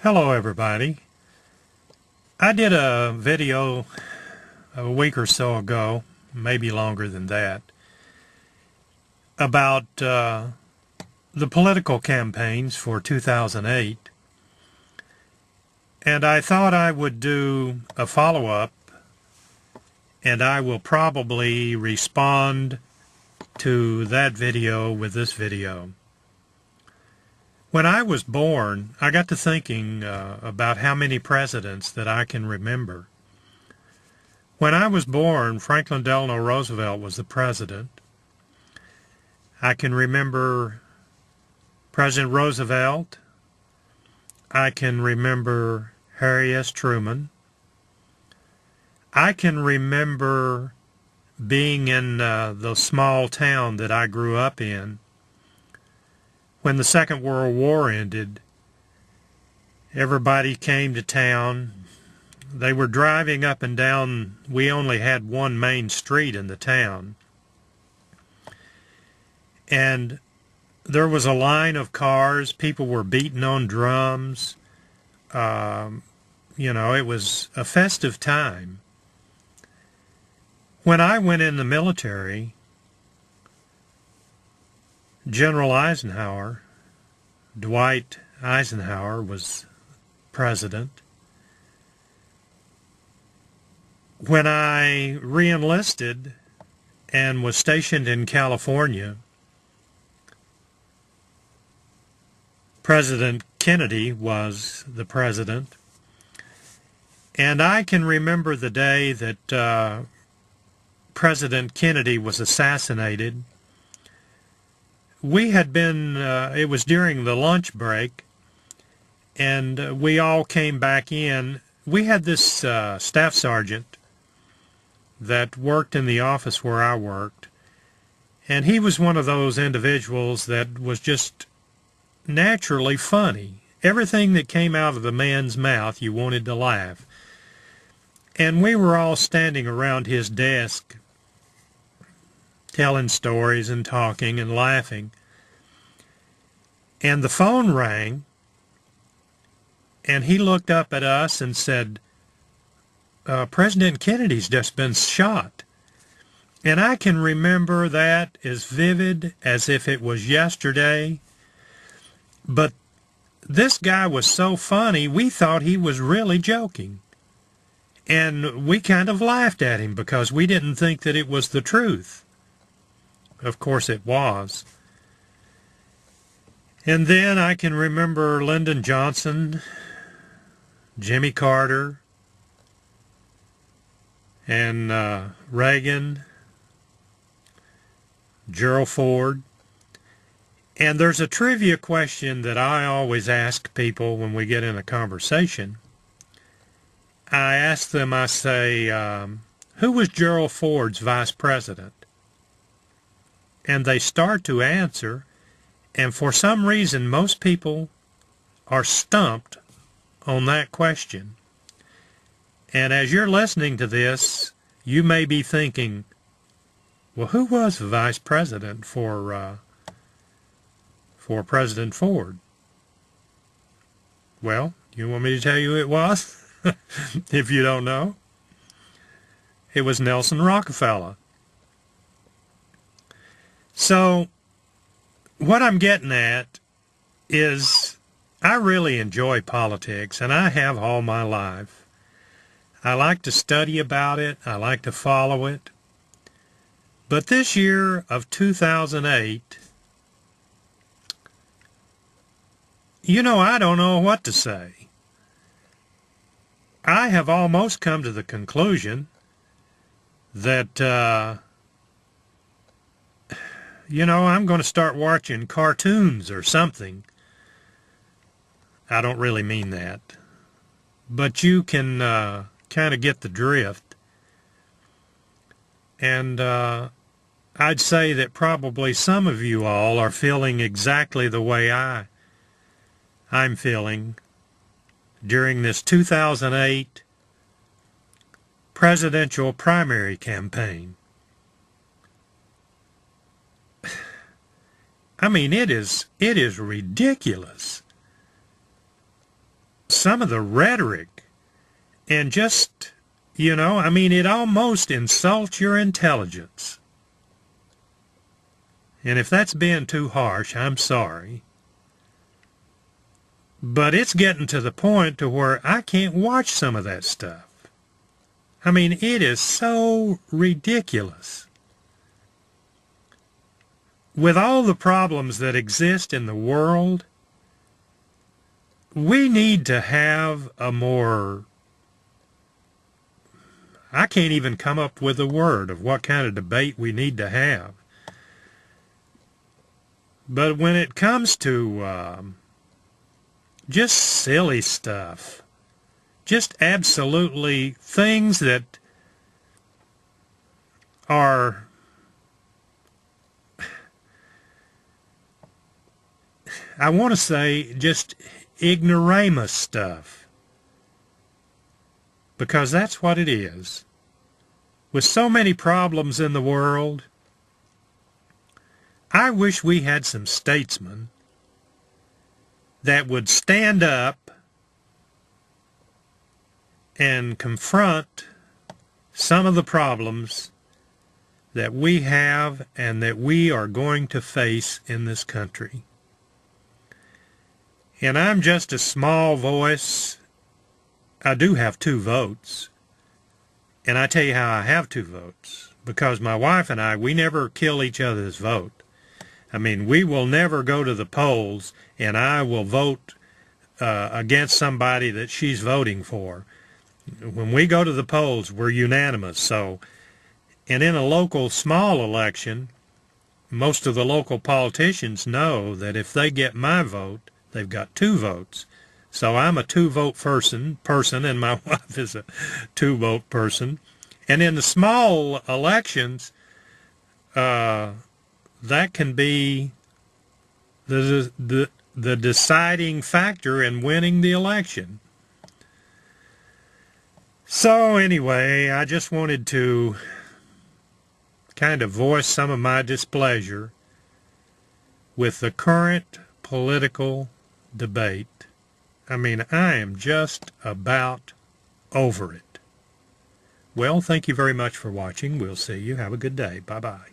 Hello everybody. I did a video a week or so ago, maybe longer than that, about the political campaigns for 2008, and I thought I would do a follow-up, and I will probably respond to that video with this video. When I was born, I got to thinking about how many presidents that I can remember. When I was born, Franklin Delano Roosevelt was the president. I can remember President Roosevelt. I can remember Harry S. Truman. I can remember being in the small town that I grew up in. When the Second World War ended, everybody came to town. They were driving up and down. We only had one main street in the town. And there was a line of cars. People were beating on drums. It was a festive time. When I went in the military, General Eisenhower, Dwight Eisenhower, was president. When I re-enlisted and was stationed in California, President Kennedy was the president. And I can remember the day that President Kennedy was assassinated. We had been, it was during the lunch break, and we all came back in. We had this staff sergeant that worked in the office where I worked, and he was one of those individuals that was just naturally funny. Everything that came out of the man's mouth, you wanted to laugh. And we were all standing around his desk telling stories and talking and laughing. And the phone rang, and he looked up at us and said, President Kennedy's just been shot. And I can remember that as vivid as if it was yesterday. But this guy was so funny, we thought he was really joking. And we kind of laughed at him because we didn't think that it was the truth. Of course it was. And then I can remember Lyndon Johnson, Jimmy Carter, and Reagan, Gerald Ford. And there's a trivia question that I always ask people when we get in a conversation. I ask them, I say, who was Gerald Ford's vice president? And they start to answer, and for some reason most people are stumped on that question. And as you're listening to this, you may be thinking, well, who was the vice president for President Ford? Well, you want me to tell you who it was? If you don't know, it was Nelson Rockefeller. So what I'm getting at is I really enjoy politics, and I have all my life. I like to study about it. I like to follow it. But this year of 2008, I don't know what to say. I have almost come to the conclusion that, I'm going to start watching cartoons or something. I don't really mean that. But you can kind of get the drift. And I'd say that probably some of you all are feeling exactly the way I'm feeling during this 2008 presidential primary campaign. I mean, it is ridiculous. some of the rhetoric and just, I mean, it almost insults your intelligence. And if that's being too harsh, I'm sorry. But it's getting to the point to where I can't watch some of that stuff. I mean, it is so ridiculous. With all the problems that exist in the world, we need to have a more, I can't even come up with a word of what kind of debate we need to have. But when it comes to just silly stuff, just absolutely things that are, I want to say, just ignoramus stuff, because that's what it is. With so many problems in the world, I wish we had some statesmen that would stand up and confront some of the problems that we have and that we are going to face in this country. And I'm just a small voice. I do have 2 votes. And I tell you how I have 2 votes. Because my wife and I, we never kill each other's vote. I mean, we will never go to the polls and I will vote against somebody that she's voting for. When we go to the polls, we're unanimous. So, and in a local small election, most of the local politicians know that if they get my vote, they've got 2 votes. So I'm a 2-vote person, and my wife is a 2-vote person. And in the small elections, that can be the deciding factor in winning the election. So anyway, I just wanted to kind of voice some of my displeasure with the current political debate. I mean, I am just about over it. Well, thank you very much for watching. We'll see you. Have a good day. Bye-bye.